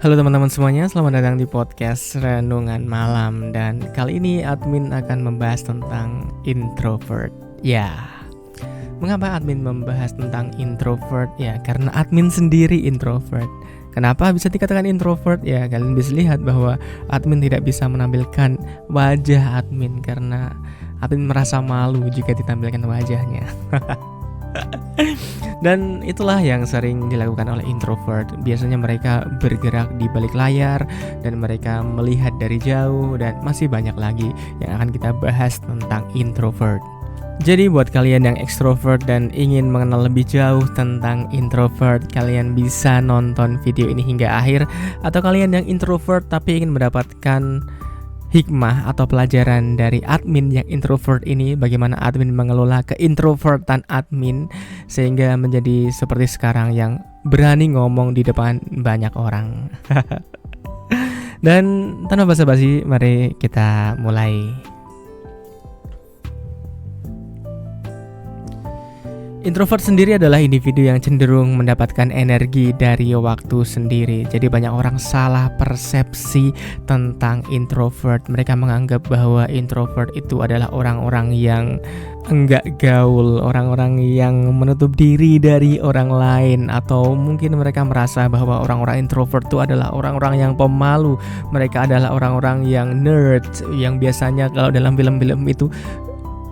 Halo teman-teman semuanya, selamat datang di podcast Renungan Malam. Dan kali ini admin akan membahas tentang introvert. Ya, mengapa admin membahas tentang introvert? Ya, karena admin sendiri introvert. Kenapa bisa dikatakan introvert? Ya, kalian bisa lihat bahwa admin tidak bisa menampilkan wajah admin karena admin merasa malu jika ditampilkan wajahnya. Dan itulah yang sering dilakukan oleh introvert. Biasanya mereka bergerak di balik layar dan mereka melihat dari jauh, dan masih banyak lagi yang akan kita bahas tentang introvert. Jadi buat kalian yang ekstrovert dan ingin mengenal lebih jauh tentang introvert, kalian bisa nonton video ini hingga akhir. Atau kalian yang introvert tapi ingin mendapatkan hikmah atau pelajaran dari admin yang introvert ini, bagaimana admin mengelola keintrovertan admin sehingga menjadi seperti sekarang yang berani ngomong di depan banyak orang. Dan tanpa basa-basi, mari kita mulai. Introvert sendiri adalah individu yang cenderung mendapatkan energi dari waktu sendiri. Jadi banyak orang salah persepsi tentang introvert. Mereka menganggap bahwa introvert itu adalah orang-orang yang enggak gaul, orang-orang yang menutup diri dari orang lain. Atau mungkin mereka merasa bahwa orang-orang introvert itu adalah orang-orang yang pemalu. Mereka adalah orang-orang yang nerd, yang biasanya kalau dalam film-film itu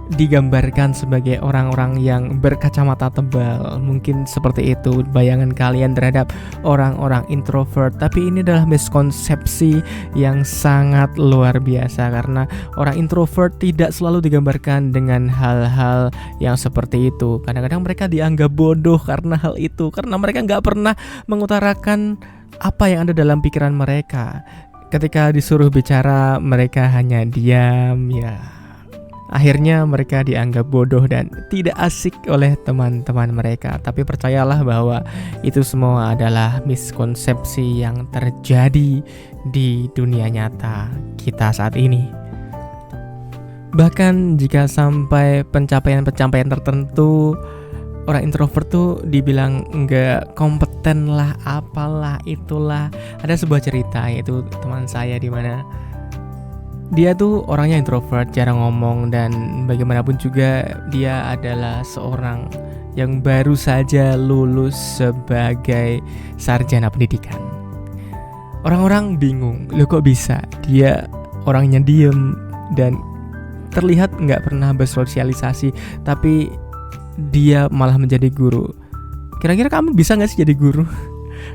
digambarkan sebagai orang-orang yang berkacamata tebal. Mungkin seperti itu bayangan kalian terhadap orang-orang introvert. Tapi ini adalah miskonsepsi yang sangat luar biasa, karena orang introvert tidak selalu digambarkan dengan hal-hal yang seperti itu. Kadang-kadang mereka dianggap bodoh karena hal itu, karena mereka gak pernah mengutarakan apa yang ada dalam pikiran mereka. Ketika disuruh bicara, mereka hanya diam, ya. Akhirnya mereka dianggap bodoh dan tidak asik oleh teman-teman mereka. Tapi percayalah bahwa itu semua adalah miskonsepsi yang terjadi di dunia nyata kita saat ini. Bahkan jika sampai pencapaian-pencapaian tertentu, orang introvert tuh dibilang nggak kompeten lah, apalah, itulah. Ada sebuah cerita, yaitu teman saya di mana dia tuh orangnya introvert, jarang ngomong, dan bagaimanapun juga dia adalah seorang yang baru saja lulus sebagai sarjana pendidikan. Orang-orang bingung, loh kok bisa? Dia orangnya diem dan terlihat nggak pernah bersosialisasi, tapi dia malah menjadi guru. Kira-kira kamu bisa nggak sih jadi guru?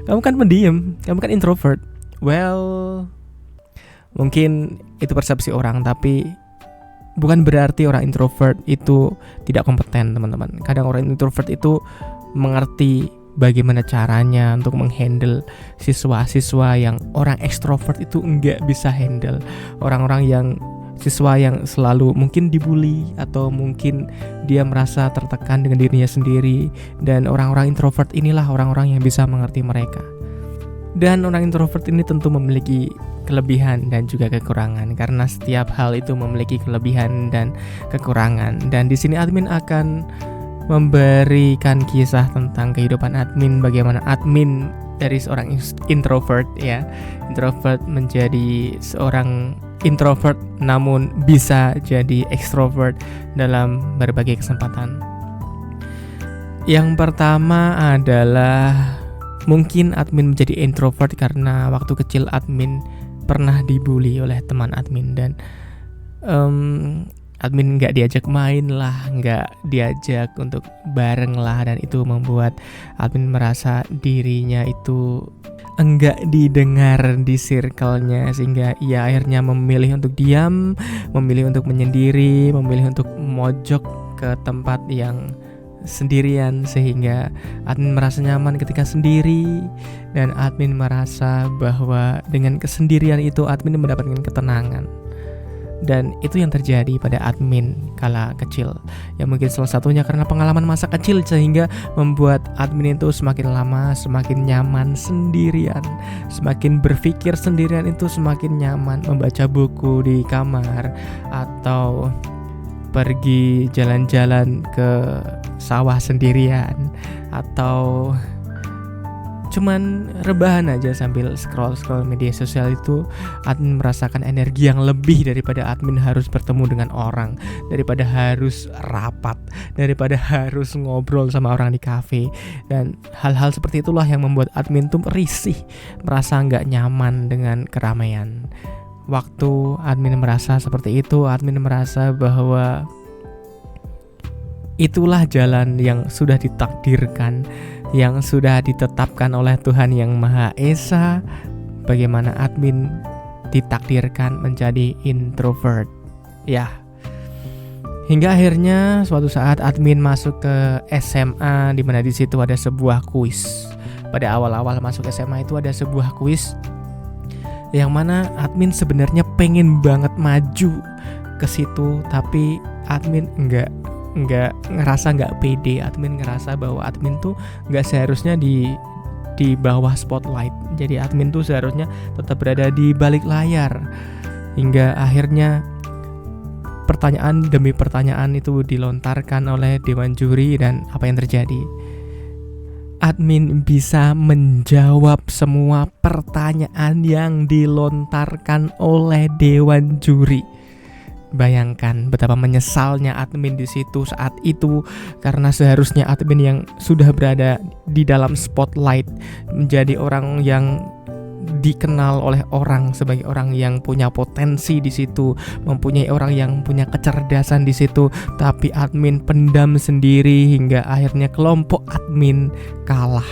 Kamu kan pendiam, kamu kan introvert. Well, mungkin itu persepsi orang, tapi bukan berarti orang introvert itu tidak kompeten, teman-teman. Kadang orang introvert itu mengerti bagaimana caranya untuk menghandle siswa-siswa yang orang ekstrovert itu enggak bisa handle. Orang-orang yang siswa yang selalu mungkin dibully atau mungkin dia merasa tertekan dengan dirinya sendiri, dan orang-orang introvert inilah orang-orang yang bisa mengerti mereka. Dan orang introvert ini tentu memiliki kelebihan dan juga kekurangan, karena setiap hal itu memiliki kelebihan dan kekurangan. Dan di sini admin akan memberikan kisah tentang kehidupan admin, bagaimana admin dari seorang introvert, ya, introvert menjadi seorang introvert namun bisa jadi ekstrovert dalam berbagai kesempatan. Yang pertama adalah mungkin admin menjadi introvert karena waktu kecil admin pernah dibully oleh teman admin, dan admin nggak diajak main lah, nggak diajak untuk bareng lah, dan itu membuat admin merasa dirinya itu enggak didengar di circle-nya, sehingga ia akhirnya memilih untuk diam, memilih untuk menyendiri, memilih untuk mojok ke tempat yang sendirian, sehingga admin merasa nyaman ketika sendiri, dan admin merasa bahwa dengan kesendirian itu admin mendapatkan ketenangan. Dan itu yang terjadi pada admin kala kecil. Ya mungkin salah satunya karena pengalaman masa kecil, sehingga membuat admin itu semakin lama semakin nyaman sendirian. Semakin berpikir sendirian itu semakin nyaman, membaca buku di kamar atau pergi jalan-jalan ke sawah sendirian, atau cuman rebahan aja sambil scroll media sosial itu, admin merasakan energi yang lebih daripada admin harus bertemu dengan orang, daripada harus rapat, daripada harus ngobrol sama orang di kafe. Dan hal-hal seperti itulah yang membuat admin tuh risih, merasa nggak nyaman dengan keramaian. Waktu admin merasa seperti itu, admin merasa bahwa itulah jalan yang sudah ditakdirkan, yang sudah ditetapkan oleh Tuhan Yang Maha Esa, bagaimana admin ditakdirkan menjadi introvert. Ya. Hingga akhirnya suatu saat admin masuk ke SMA, di mana di situ ada sebuah kuis. Pada awal-awal masuk SMA itu ada sebuah kuis yang mana admin sebenarnya pengen banget maju ke situ, tapi admin nggak ngerasa nggak pede. Admin ngerasa bahwa admin tuh nggak seharusnya di bawah spotlight. Jadi admin tuh seharusnya tetap berada di balik layar. Hingga akhirnya pertanyaan demi pertanyaan itu dilontarkan oleh dewan juri, dan apa yang terjadi? Admin bisa menjawab semua pertanyaan yang dilontarkan oleh dewan juri. Bayangkan betapa menyesalnya admin di situ saat itu, karena seharusnya admin yang sudah berada di dalam spotlight, menjadi orang yang dikenal oleh orang sebagai orang yang punya potensi di situ, mempunyai orang yang punya kecerdasan di situ, tapi admin pendam sendiri hingga akhirnya kelompok admin kalah.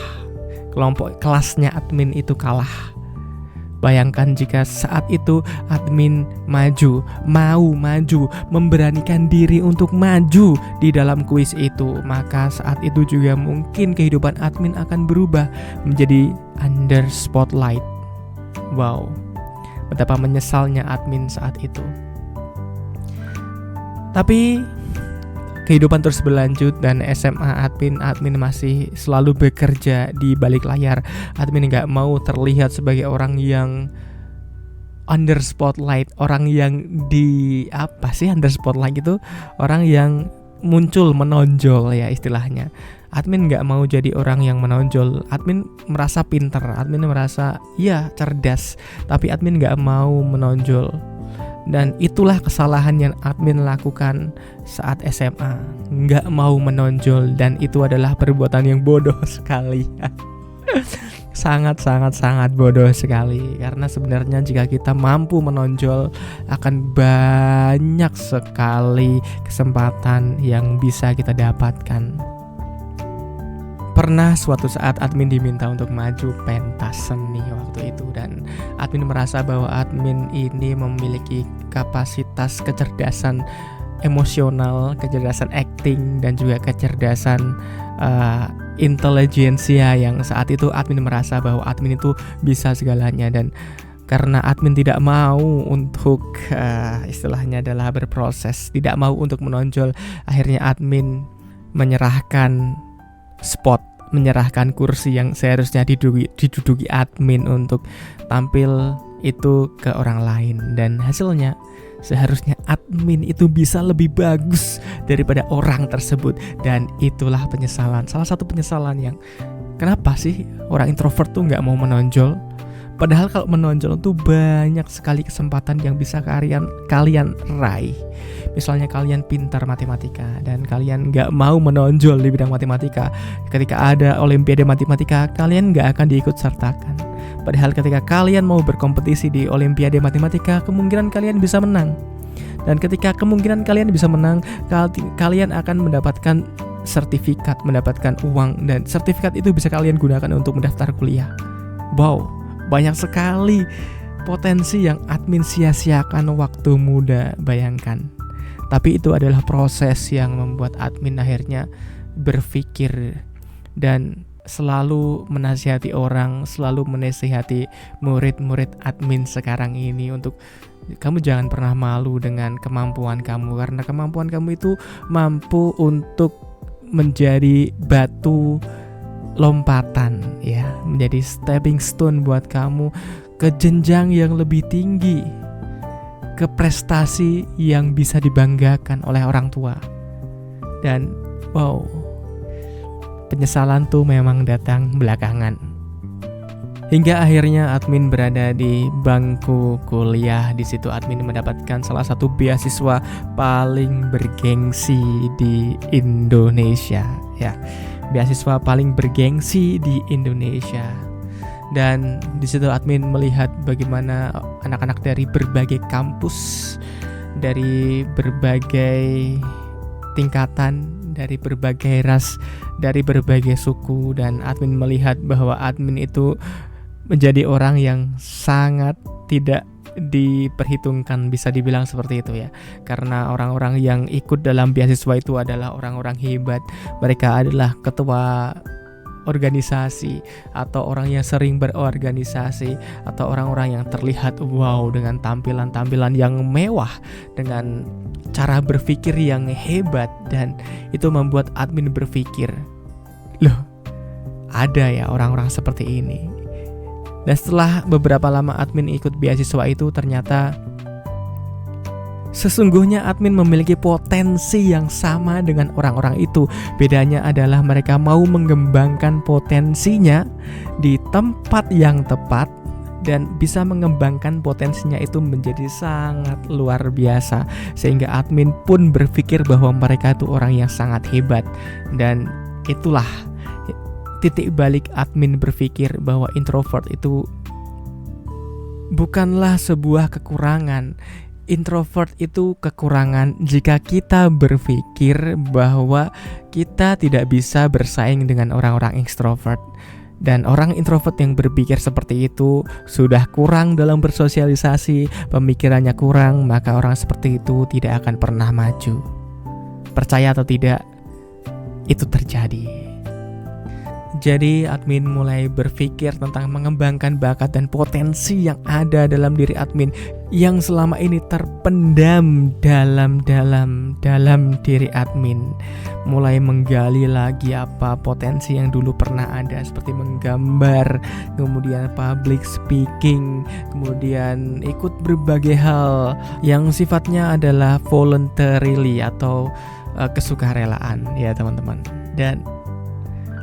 Kelompok kelasnya admin itu kalah. Bayangkan jika saat itu admin mau maju, memberanikan diri untuk maju di dalam kuis itu, maka saat itu juga mungkin kehidupan admin akan berubah menjadi under spotlight. Wow, betapa menyesalnya admin saat itu. Tapi kehidupan terus berlanjut, dan SMA admin masih selalu bekerja di balik layar. Admin nggak mau terlihat sebagai orang yang under spotlight, orang yang under spotlight itu orang yang muncul, menonjol ya istilahnya. Admin nggak mau jadi orang yang menonjol. Admin merasa pintar, admin merasa cerdas, tapi admin nggak mau menonjol. Dan itulah kesalahan yang admin lakukan saat SMA, nggak mau menonjol, dan itu adalah perbuatan yang bodoh sekali. Sangat bodoh sekali, karena sebenarnya jika kita mampu menonjol, akan banyak sekali kesempatan yang bisa kita dapatkan. Pernah suatu saat admin diminta untuk maju pentas seni waktu itu, dan admin merasa bahwa admin ini memiliki kapasitas kecerdasan emosional, kecerdasan acting, dan juga kecerdasan intelijensia yang saat itu admin merasa bahwa admin itu bisa segalanya. Dan karena admin tidak mau untuk istilahnya adalah berproses, tidak mau untuk menonjol, akhirnya admin menyerahkan menyerahkan kursi yang seharusnya diduduki admin untuk tampil itu ke orang lain. Dan hasilnya seharusnya admin itu bisa lebih bagus daripada orang tersebut. Dan itulah penyesalan, salah satu penyesalan yang kenapa sih orang introvert tuh gak mau menonjol. Padahal kalau menonjol tuh banyak sekali kesempatan yang bisa kalian raih. Misalnya kalian pintar matematika dan kalian gak mau menonjol di bidang matematika. Ketika ada olimpiade matematika, kalian gak akan diikut sertakan. Padahal ketika kalian mau berkompetisi di olimpiade matematika, kemungkinan kalian bisa menang. Dan ketika kemungkinan kalian bisa menang, kalian akan mendapatkan sertifikat, mendapatkan uang, dan sertifikat itu bisa kalian gunakan untuk mendaftar kuliah. Wow, banyak sekali potensi yang admin sia-siakan waktu muda, bayangkan. Tapi itu adalah proses yang membuat admin akhirnya berpikir dan selalu menasihati orang, selalu menasihati murid-murid admin sekarang ini untuk kamu jangan pernah malu dengan kemampuan kamu, karena kemampuan kamu itu mampu untuk menjadi batu lompatan ya, menjadi stepping stone buat kamu ke jenjang yang lebih tinggi, ke prestasi yang bisa dibanggakan oleh orang tua. Dan wow, penyesalan tuh memang datang belakangan. Hingga akhirnya admin berada di bangku kuliah. Di situ admin mendapatkan salah satu beasiswa paling bergengsi di Indonesia, ya. Beasiswa paling bergengsi di Indonesia. Dan di situ admin melihat bagaimana anak-anak dari berbagai kampus, dari berbagai tingkatan, dari berbagai ras, dari berbagai suku, dan admin melihat bahwa admin itu menjadi orang yang sangat tidak diperhitungkan, bisa dibilang seperti itu ya. Karena orang-orang yang ikut dalam beasiswa itu adalah orang-orang hebat. Mereka adalah ketua organisasi, atau orang yang sering berorganisasi, atau orang-orang yang terlihat wow dengan tampilan-tampilan yang mewah, dengan cara berpikir yang hebat. Dan itu membuat admin berpikir, loh, ada ya orang-orang seperti ini. Dan setelah beberapa lama admin ikut beasiswa itu, ternyata sesungguhnya admin memiliki potensi yang sama dengan orang-orang itu. Bedanya adalah mereka mau mengembangkan potensinya di tempat yang tepat dan bisa mengembangkan potensinya itu menjadi sangat luar biasa. Sehingga admin pun berpikir bahwa mereka itu orang yang sangat hebat. Dan itulah titik balik admin berpikir bahwa introvert itu bukanlah sebuah kekurangan. Introvert itu kekurangan jika kita berpikir bahwa kita tidak bisa bersaing dengan orang-orang extrovert. Dan orang introvert yang berpikir seperti itu sudah kurang dalam bersosialisasi, pemikirannya kurang, maka orang seperti itu tidak akan pernah maju. Percaya atau tidak, itu terjadi. Jadi admin mulai berpikir tentang mengembangkan bakat dan potensi yang ada dalam diri admin yang selama ini terpendam dalam diri admin. Mulai menggali lagi apa potensi yang dulu pernah ada, seperti menggambar, kemudian public speaking, kemudian ikut berbagai hal yang sifatnya adalah voluntarily atau kesukarelaan ya teman-teman. Dan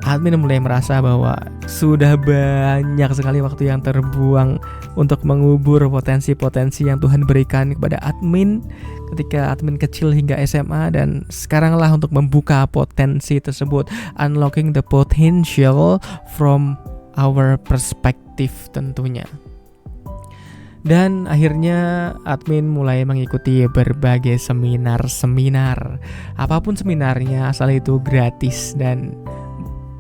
admin mulai merasa bahwa sudah banyak sekali waktu yang terbuang untuk mengubur potensi-potensi yang Tuhan berikan kepada admin ketika admin kecil hingga SMA, dan sekaranglah untuk membuka potensi tersebut, unlocking the potential from our perspective tentunya. Dan akhirnya admin mulai mengikuti berbagai seminar. Apapun seminarnya, asal itu gratis dan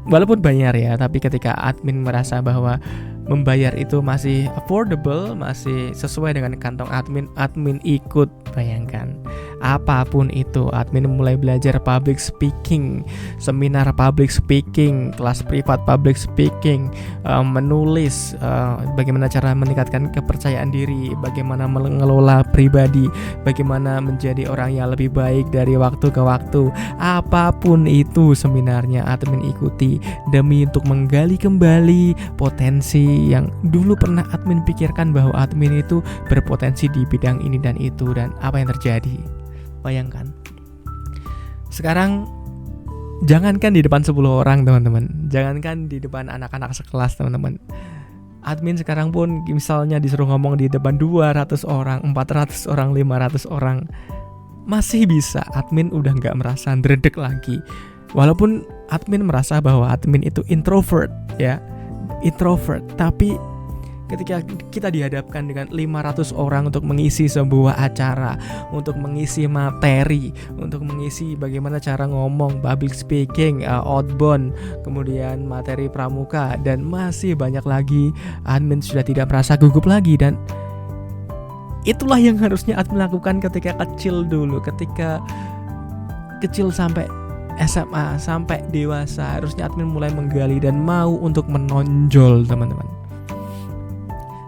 walaupun bayar ya, tapi ketika admin merasa bahwa membayar itu masih affordable, masih sesuai dengan kantong admin ikut. Bayangkan, apapun itu, admin mulai belajar public speaking, seminar public speaking, kelas privat public speaking, menulis, bagaimana cara meningkatkan kepercayaan diri, bagaimana mengelola pribadi, bagaimana menjadi orang yang lebih baik dari waktu ke waktu. Apapun itu seminarnya admin ikuti demi untuk menggali kembali potensi yang dulu pernah admin pikirkan bahwa admin itu berpotensi di bidang ini dan itu. Dan apa yang terjadi? Bayangkan, sekarang jangankan di depan 10 orang teman-teman, jangankan di depan anak-anak sekelas teman-teman, admin sekarang pun misalnya disuruh ngomong di depan 200 orang, 400 orang, 500 orang, masih bisa. Admin udah gak merasa ndredeg lagi. Walaupun admin merasa bahwa admin itu introvert ya, introvert, tapi ketika kita dihadapkan dengan 500 orang untuk mengisi sebuah acara, untuk mengisi materi, untuk mengisi bagaimana cara ngomong, public speaking, outbound, kemudian materi pramuka, dan masih banyak lagi, admin sudah tidak merasa gugup lagi. Dan itulah yang harusnya admin lakukan ketika kecil dulu, ketika kecil sampai SMA, sampai dewasa. Harusnya admin mulai menggali dan mau untuk menonjol teman-teman.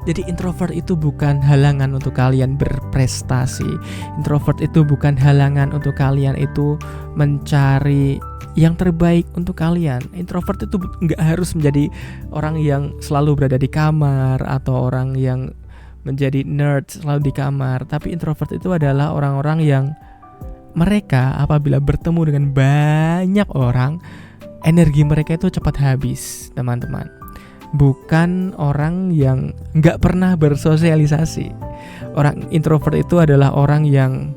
Jadi introvert itu bukan halangan untuk kalian berprestasi. Introvert itu bukan halangan untuk kalian itu mencari yang terbaik untuk kalian. Introvert itu gak harus menjadi orang yang selalu berada di kamar, atau orang yang menjadi nerd selalu di kamar. Tapi introvert itu adalah orang-orang yang mereka apabila bertemu dengan banyak orang, energi mereka itu cepat habis teman-teman. bukan orang yang nggak pernah bersosialisasi. Orang introvert itu adalah orang yang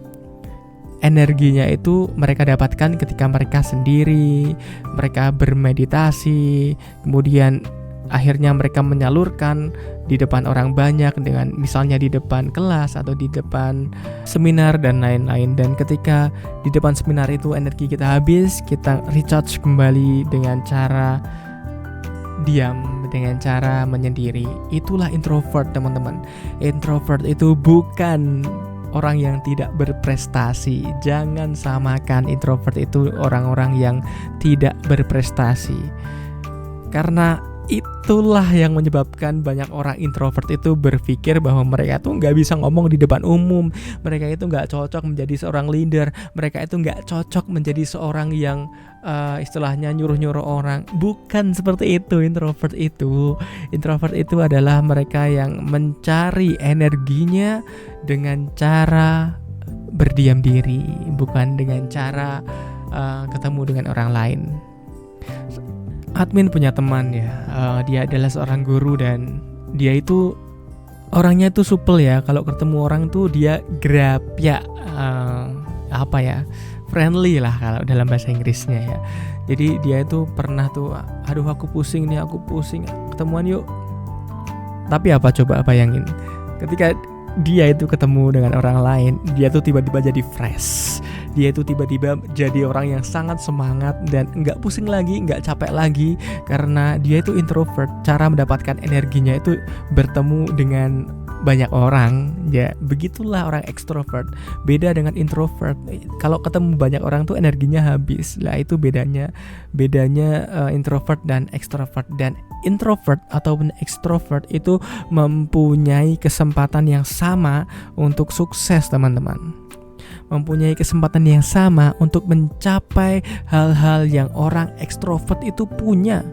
energinya itu mereka dapatkan ketika mereka sendiri, mereka bermeditasi, kemudian akhirnya mereka menyalurkan di depan orang banyak, dengan misalnya di depan kelas atau di depan seminar dan lain-lain. Dan ketika di depan seminar itu energi kita habis, kita recharge kembali dengan cara diam, dengan cara menyendiri. Itulah introvert, teman-teman. Introvert itu bukan orang yang tidak berprestasi. Jangan samakan introvert itu orang-orang yang tidak berprestasi. Karena itulah yang menyebabkan banyak orang introvert itu berpikir bahwa mereka tuh nggak bisa ngomong di depan umum, mereka itu nggak cocok menjadi seorang leader, mereka itu nggak cocok menjadi seorang yang istilahnya nyuruh-nyuruh orang. Bukan seperti itu introvert itu. Introvert itu adalah mereka yang mencari energinya dengan cara berdiam diri, bukan dengan cara ketemu dengan orang lain. Admin punya teman ya, dia adalah seorang guru dan dia itu orangnya itu supel ya. Kalau ketemu orang tuh dia grab ya, friendly lah kalau dalam bahasa Inggrisnya ya. Jadi dia itu pernah tuh, aduh aku pusing, ketemuan yuk. Tapi apa coba bayangin, ketika dia itu ketemu dengan orang lain, dia tuh tiba-tiba jadi fresh. Dia itu tiba-tiba jadi orang yang sangat semangat dan nggak pusing lagi, nggak capek lagi, karena dia itu introvert. Cara mendapatkan energinya itu bertemu dengan banyak orang. Ya begitulah orang ekstrovert. Beda dengan introvert. Kalau ketemu banyak orang tuh energinya habis. Lah itu bedanya introvert dan ekstrovert. Dan introvert ataupun ekstrovert itu mempunyai kesempatan yang sama untuk sukses, teman-teman. Mempunyai kesempatan yang sama untuk mencapai hal-hal yang orang ekstrovert itu punya.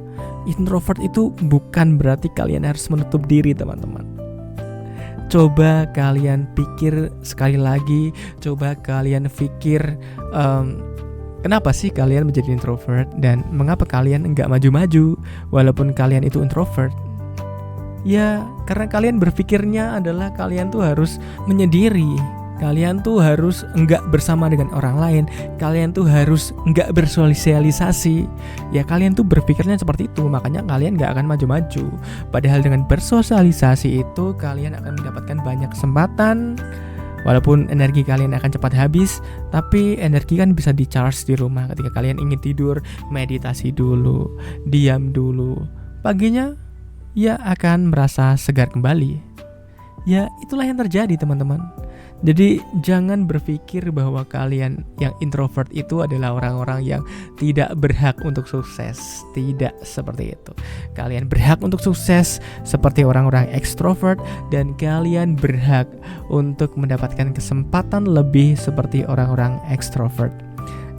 Introvert itu bukan berarti kalian harus menutup diri, teman-teman. Coba kalian pikir sekali lagi, coba kalian pikir kenapa sih kalian menjadi introvert dan mengapa kalian enggak maju-maju walaupun kalian itu introvert? Ya, karena kalian berpikirnya adalah kalian tuh harus menyendiri. Kalian tuh harus enggak bersama dengan orang lain. Kalian tuh harus enggak bersosialisasi. Ya kalian tuh berpikirnya seperti itu. Makanya kalian enggak akan maju-maju. Padahal dengan bersosialisasi itu kalian akan mendapatkan banyak kesempatan. Walaupun energi kalian akan cepat habis, tapi energi kan bisa di-charge di rumah. Ketika kalian ingin tidur, meditasi dulu, diam dulu. Paginya ya akan merasa segar kembali. Ya itulah yang terjadi, teman-teman. Jadi jangan berpikir bahwa kalian yang introvert itu adalah orang-orang yang tidak berhak untuk sukses. Tidak seperti itu. Kalian berhak untuk sukses seperti orang-orang ekstrovert, dan kalian berhak untuk mendapatkan kesempatan lebih seperti orang-orang ekstrovert.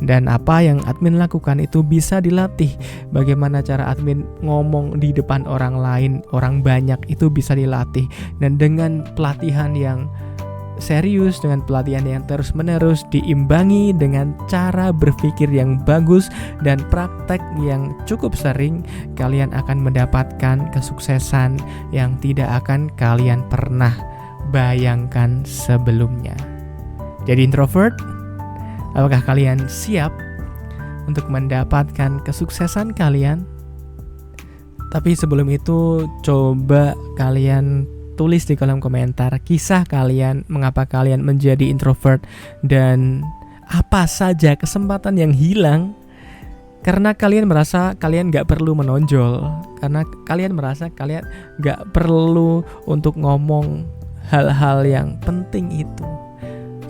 Dan apa yang admin lakukan itu bisa dilatih. Bagaimana cara admin ngomong di depan orang lain, orang banyak, itu bisa dilatih. Dan dengan pelatihan yang serius, dengan pelatihan yang terus-menerus, diimbangi dengan cara berpikir yang bagus dan praktek yang cukup sering, kalian akan mendapatkan kesuksesan yang tidak akan kalian pernah bayangkan sebelumnya. Jadi introvert, apakah kalian siap untuk mendapatkan kesuksesan kalian? Tapi sebelum itu, coba kalian tulis di kolom komentar kisah kalian, mengapa kalian menjadi introvert, dan apa saja kesempatan yang hilang karena kalian merasa kalian gak perlu menonjol, karena kalian merasa kalian gak perlu untuk ngomong hal-hal yang penting itu.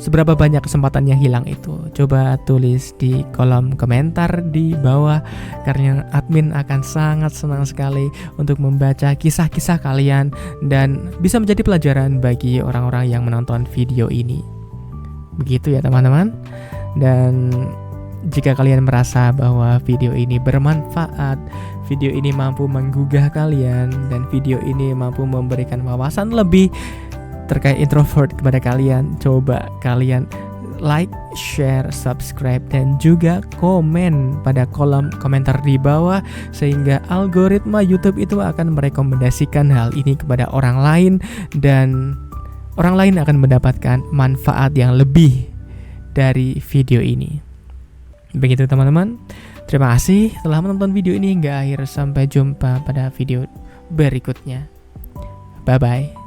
Seberapa banyak kesempatan yang hilang itu? Coba tulis di kolom komentar di bawah, karena admin akan sangat senang sekali untuk membaca kisah-kisah kalian dan bisa menjadi pelajaran bagi orang-orang yang menonton video ini. Begitu ya teman-teman. Dan jika kalian merasa bahwa video ini bermanfaat, video ini mampu menggugah kalian, dan video ini mampu memberikan wawasan lebih terkait introvert kepada kalian, coba kalian like, share, subscribe, dan juga komen pada kolom komentar di bawah, sehingga algoritma YouTube itu akan merekomendasikan hal ini kepada orang lain, dan orang lain akan mendapatkan manfaat yang lebih dari video ini. Begitu teman-teman. Terima kasih telah menonton video ini hingga akhir. Sampai jumpa pada video berikutnya. Bye-bye.